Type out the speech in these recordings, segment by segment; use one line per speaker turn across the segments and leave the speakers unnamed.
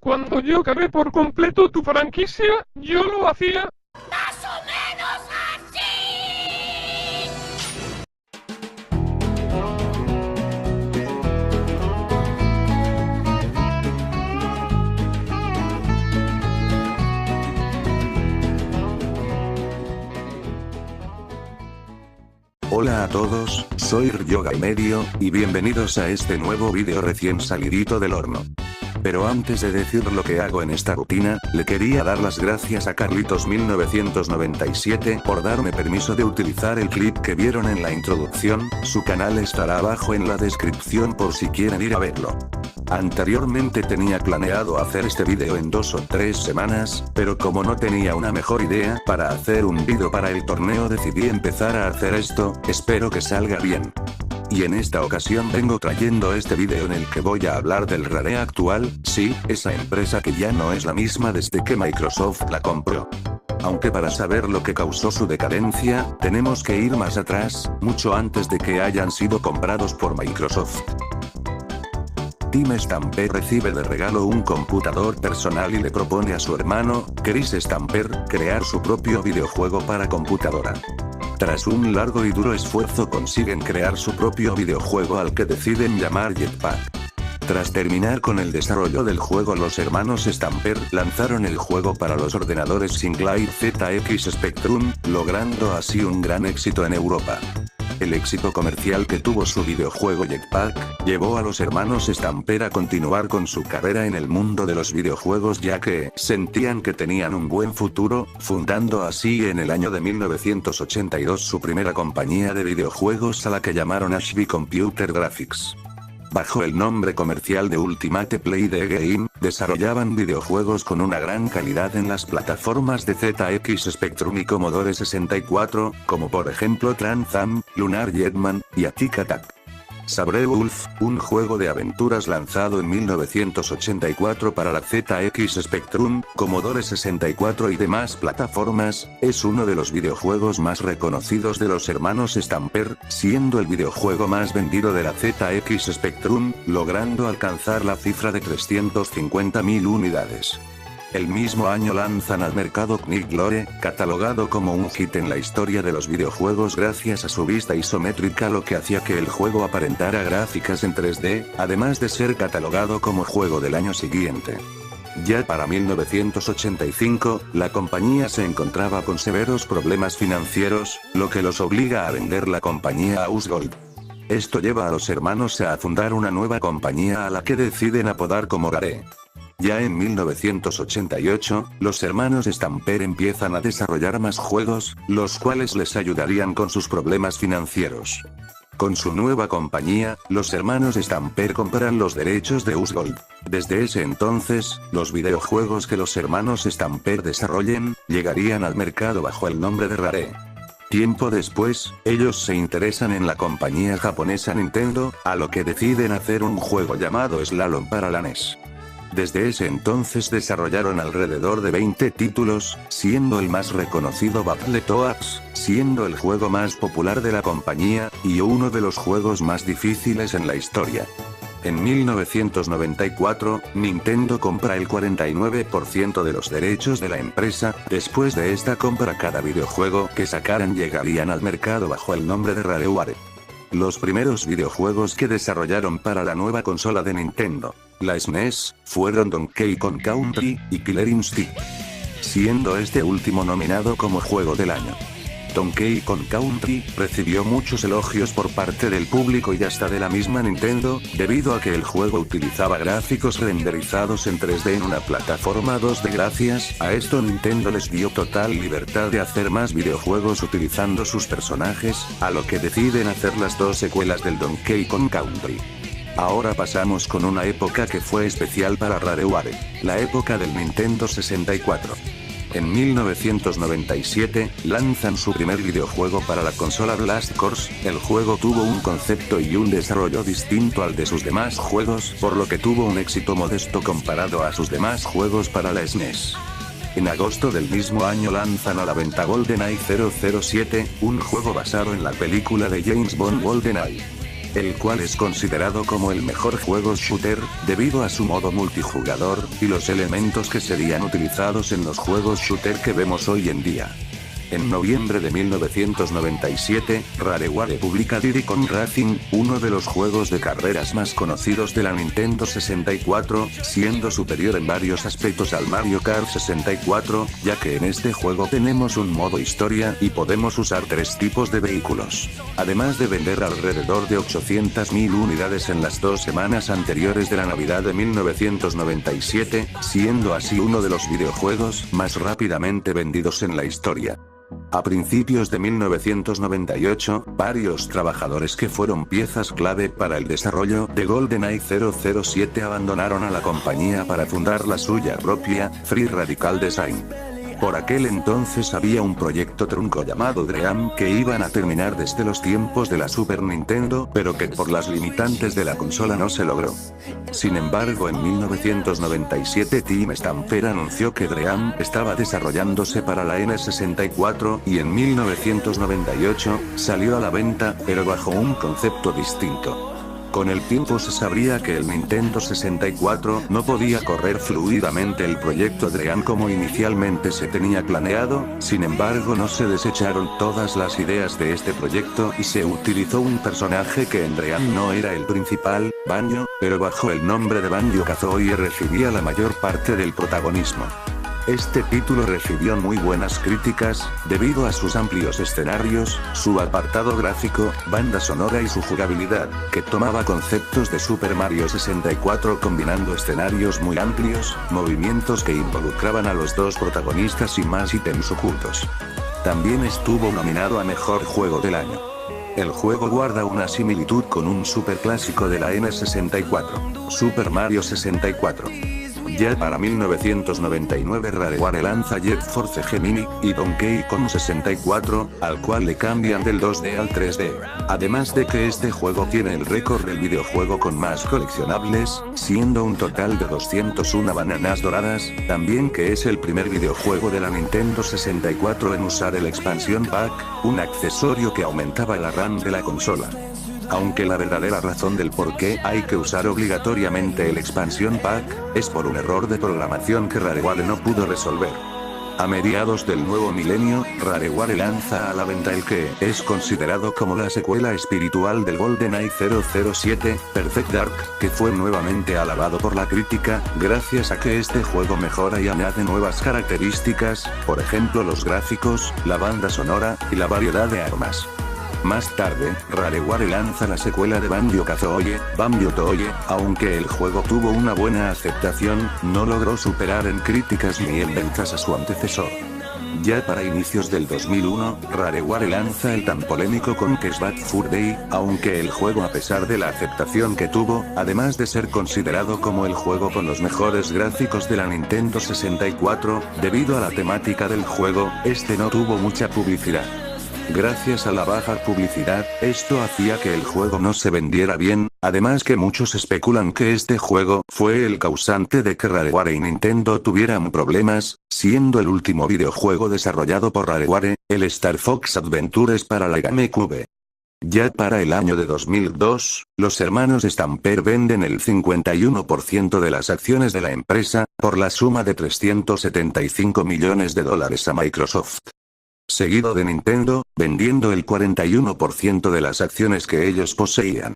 Cuando yo acabé por completo tu franquicia, yo lo hacía.
¡Más o menos así!
Hola a todos, soy Ryoga y medio, y bienvenidos a este nuevo vídeo recién salidito del horno. Pero antes de decir lo que hago en esta rutina, le quería dar las gracias a Carlitos1997 por darme permiso de utilizar el clip que vieron en la introducción. Su canal estará abajo en la descripción por si quieren ir a verlo. Anteriormente tenía planeado hacer este vídeo en 2 o 3 semanas, pero como no tenía una mejor idea para hacer un vídeo para el torneo decidí empezar a hacer esto. Espero que salga bien. Y en esta ocasión vengo trayendo este vídeo en el que voy a hablar del Rare actual, sí, esa empresa que ya no es la misma desde que Microsoft la compró. Aunque para saber lo que causó su decadencia, tenemos que ir más atrás, mucho antes de que hayan sido comprados por Microsoft. Tim Stamper recibe de regalo un computador personal y le propone a su hermano, Chris Stamper, crear su propio videojuego para computadora. Tras un largo y duro esfuerzo consiguen crear su propio videojuego al que deciden llamar Jetpack. Tras terminar con el desarrollo del juego, los hermanos Stamper lanzaron el juego para los ordenadores Sinclair ZX Spectrum, logrando así un gran éxito en Europa. El éxito comercial que tuvo su videojuego Jetpack, llevó a los hermanos Stamper a continuar con su carrera en el mundo de los videojuegos ya que sentían que tenían un buen futuro, fundando así en el año de 1982 su primera compañía de videojuegos a la que llamaron Ashby Computer Graphics. Bajo el nombre comercial de Ultimate Play the Game, desarrollaban videojuegos con una gran calidad en las plataformas de ZX Spectrum y Commodore 64, como por ejemplo Trans Am, Lunar Jetman, y Attack Attack. Sabre Wolf, un juego de aventuras lanzado en 1984 para la ZX Spectrum, Commodore 64 y demás plataformas, es uno de los videojuegos más reconocidos de los hermanos Stamper, siendo el videojuego más vendido de la ZX Spectrum, logrando alcanzar la cifra de 350.000 unidades. El mismo año lanzan al mercado Knight Lore, catalogado como un hit en la historia de los videojuegos gracias a su vista isométrica, lo que hacía que el juego aparentara gráficas en 3D, además de ser catalogado como juego del año siguiente. Ya para 1985, la compañía se encontraba con severos problemas financieros, lo que los obliga a vender la compañía a Osgold. Esto lleva a los hermanos a fundar una nueva compañía a la que deciden apodar como Rare. Ya en 1988, los hermanos Stamper empiezan a desarrollar más juegos, los cuales les ayudarían con sus problemas financieros. Con su nueva compañía, los hermanos Stamper compran los derechos de Osgold. Desde ese entonces, los videojuegos que los hermanos Stamper desarrollen, llegarían al mercado bajo el nombre de Rare. Tiempo después, ellos se interesan en la compañía japonesa Nintendo, a lo que deciden hacer un juego llamado Slalom para la NES. Desde ese entonces desarrollaron alrededor de 20 títulos, siendo el más reconocido Battletoads, siendo el juego más popular de la compañía, y uno de los juegos más difíciles en la historia. En 1994, Nintendo compra el 49% de los derechos de la empresa. Después de esta compra, cada videojuego que sacaran llegarían al mercado bajo el nombre de Rareware. Los primeros videojuegos que desarrollaron para la nueva consola de Nintendo, la SNES, fueron Donkey Kong Country y Killer Instinct, siendo este último nominado como Juego del Año. Donkey Kong Country recibió muchos elogios por parte del público y hasta de la misma Nintendo, debido a que el juego utilizaba gráficos renderizados en 3D en una plataforma 2D. Gracias a esto Nintendo les dio total libertad de hacer más videojuegos utilizando sus personajes, a lo que deciden hacer las 2 secuelas del Donkey Kong Country. Ahora pasamos con una época que fue especial para Rareware, la época del Nintendo 64. En 1997, lanzan su primer videojuego para la consola Blast Corps. El juego tuvo un concepto y un desarrollo distinto al de sus demás juegos, por lo que tuvo un éxito modesto comparado a sus demás juegos para la SNES. En agosto del mismo año lanzan a la venta GoldenEye 007, un juego basado en la película de James Bond GoldenEye. el cual es considerado como el mejor juego shooter, debido a su modo multijugador, y los elementos que serían utilizados en los juegos shooter que vemos hoy en día. En noviembre de 1997, Rareware publica Diddy Kong Racing, uno de los juegos de carreras más conocidos de la Nintendo 64, siendo superior en varios aspectos al Mario Kart 64, ya que en este juego tenemos un modo historia y podemos usar 3 tipos de vehículos. Además de vender alrededor de 800.000 unidades en las 2 semanas anteriores de la Navidad de 1997, siendo así uno de los videojuegos más rápidamente vendidos en la historia. A principios de 1998, varios trabajadores que fueron piezas clave para el desarrollo de GoldenEye 007 abandonaron a la compañía para fundar la suya propia, Free Radical Design. Por aquel entonces había un proyecto trunco llamado Dream que iban a terminar desde los tiempos de la Super Nintendo, pero que por las limitantes de la consola no se logró. Sin embargo, en 1997 Team Stamper anunció que Dream estaba desarrollándose para la N64 y en 1998 salió a la venta, pero bajo un concepto distinto. Con el tiempo se sabría que el Nintendo 64 no podía correr fluidamente el proyecto Dream como inicialmente se tenía planeado, sin embargo no se desecharon todas las ideas de este proyecto y se utilizó un personaje que en Dream no era el principal, Banjo, pero bajo el nombre de Banjo-Kazooie recibía la mayor parte del protagonismo. Este título recibió muy buenas críticas, debido a sus amplios escenarios, su apartado gráfico, banda sonora y su jugabilidad, que tomaba conceptos de Super Mario 64 combinando escenarios muy amplios, movimientos que involucraban a los dos protagonistas y más ítems ocultos. También estuvo nominado a Mejor Juego del Año. El juego guarda una similitud con un superclásico de la N64, Super Mario 64. Ya para 1999 Rareware lanza Jet Force Gemini y Donkey Kong 64, al cual le cambian del 2D al 3D. Además de que este juego tiene el récord del videojuego con más coleccionables, siendo un total de 201 bananas doradas, también que es el primer videojuego de la Nintendo 64 en usar el Expansion Pack, un accesorio que aumentaba la RAM de la consola. Aunque la verdadera razón del por qué hay que usar obligatoriamente el Expansion Pack, es por un error de programación que Rareware no pudo resolver. A mediados del nuevo milenio, Rareware lanza a la venta el que es considerado como la secuela espiritual del GoldenEye 007, Perfect Dark, que fue nuevamente alabado por la crítica, gracias a que este juego mejora y añade nuevas características, por ejemplo los gráficos, la banda sonora, y la variedad de armas. Más tarde, Rareware lanza la secuela de Banjo-Kazooie, Banjo-Tooie, aunque el juego tuvo una buena aceptación, no logró superar en críticas ni en ventas a su antecesor. Ya para inicios del 2001, Rareware lanza el tan polémico Conquest Bad Fur Day, aunque el juego a pesar de la aceptación que tuvo, además de ser considerado como el juego con los mejores gráficos de la Nintendo 64, debido a la temática del juego, este no tuvo mucha publicidad. Gracias a la baja publicidad, esto hacía que el juego no se vendiera bien, además que muchos especulan que este juego fue el causante de que Rareware y Nintendo tuvieran problemas, siendo el último videojuego desarrollado por Rareware, el Star Fox Adventures para la GameCube. Ya para el año de 2002, los hermanos Stamper venden el 51% de las acciones de la empresa, por la suma de $375 millones a Microsoft. Seguido de Nintendo, vendiendo el 41% de las acciones que ellos poseían.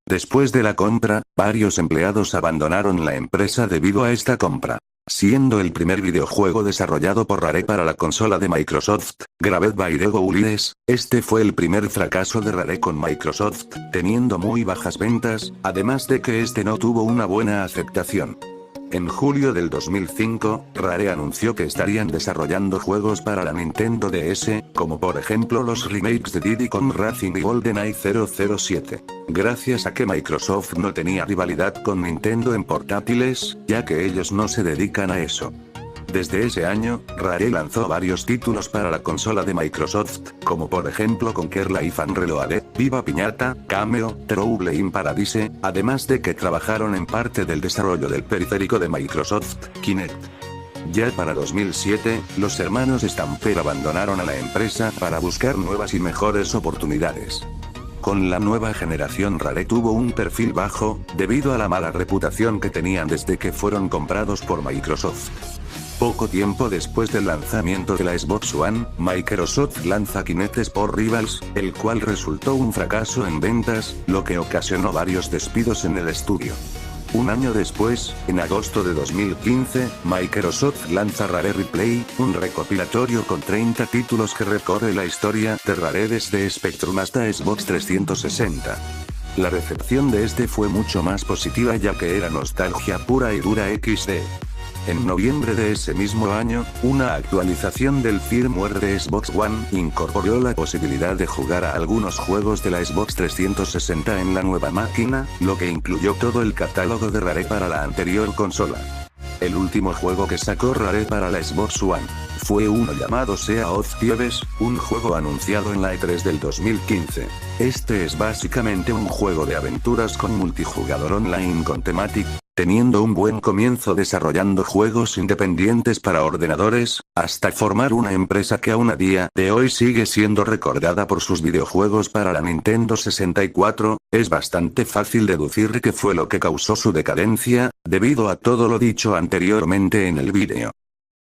Después de la compra, varios empleados abandonaron la empresa debido a esta compra. Siendo el primer videojuego desarrollado por Rare para la consola de Microsoft, Graved by the Ghoulies, este fue el primer fracaso de Rare con Microsoft, teniendo muy bajas ventas, además de que este no tuvo una buena aceptación. En julio del 2005, Rare anunció que estarían desarrollando juegos para la Nintendo DS, como por ejemplo los remakes de Diddy Kong Racing y GoldenEye 007. Gracias a que Microsoft no tenía rivalidad con Nintendo en portátiles, ya que ellos no se dedican a eso. Desde ese año, Rare lanzó varios títulos para la consola de Microsoft, como por ejemplo Conquer Life and Reloaded, Viva Piñata, Cameo, Trouble in Paradise, además de que trabajaron en parte del desarrollo del periférico de Microsoft, Kinect. Ya para 2007, los hermanos Stamper abandonaron a la empresa para buscar nuevas y mejores oportunidades. Con la nueva generación Rare tuvo un perfil bajo, debido a la mala reputación que tenían desde que fueron comprados por Microsoft. Poco tiempo después del lanzamiento de la Xbox One, Microsoft lanza Kinect Sport Rivals, el cual resultó un fracaso en ventas, lo que ocasionó varios despidos en el estudio. Un año después, en agosto de 2015, Microsoft lanza Rare Replay, un recopilatorio con 30 títulos que recorre la historia de Rare desde Spectrum hasta Xbox 360. La recepción de este fue mucho más positiva ya que era nostalgia pura y dura XD. En noviembre de ese mismo año, una actualización del firmware de Xbox One incorporó la posibilidad de jugar a algunos juegos de la Xbox 360 en la nueva máquina, lo que incluyó todo el catálogo de Rare para la anterior consola. El último juego que sacó Rare para la Xbox One fue uno llamado Sea of Thieves, un juego anunciado en la E3 del 2015. Este es básicamente un juego de aventuras con multijugador online con temática, teniendo un buen comienzo desarrollando juegos independientes para ordenadores, hasta formar una empresa que aún a día de hoy sigue siendo recordada por sus videojuegos para la Nintendo 64, es bastante fácil deducir qué fue lo que causó su decadencia, debido a todo lo dicho anteriormente en el vídeo.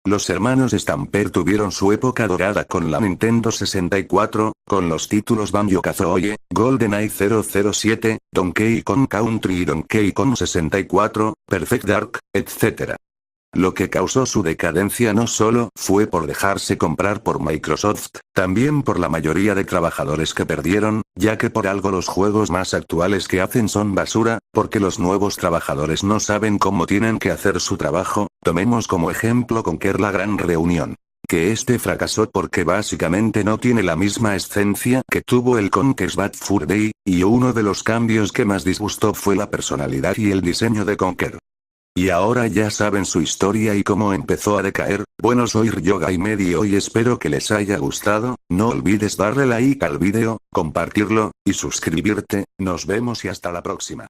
Los hermanos Stamper tuvieron su época dorada con la Nintendo 64, con los títulos Banjo-Kazooie, GoldenEye 007, Donkey Kong Country y Donkey Kong 64, Perfect Dark, etc. Lo que causó su decadencia no solo fue por dejarse comprar por Microsoft, también por la mayoría de trabajadores que perdieron, ya que por algo los juegos más actuales que hacen son basura, porque los nuevos trabajadores no saben cómo tienen que hacer su trabajo. Tomemos como ejemplo Conker la Gran Reunión. Que este fracasó porque básicamente no tiene la misma esencia que tuvo el Conker's Bad Fur Day, y uno de los cambios que más disgustó fue la personalidad y el diseño de Conker. Y ahora ya saben su historia y cómo empezó a decaer. Bueno, soy Ryoga y Medio y espero que les haya gustado. No olvides darle like al vídeo, compartirlo, y suscribirte. Nos vemos y hasta la próxima.